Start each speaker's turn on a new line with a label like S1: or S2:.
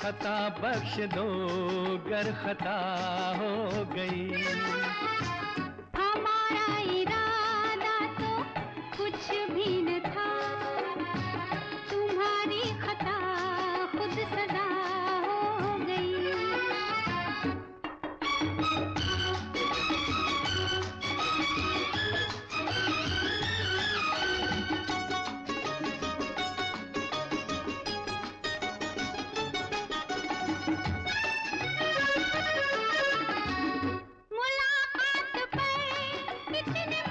S1: खता बख्श दो गर खता हो गई।
S2: हमारा इरादा तो कुछ भी न था, तुम्हारी खता खुद सजा हो गई। मुलाकात पर इतने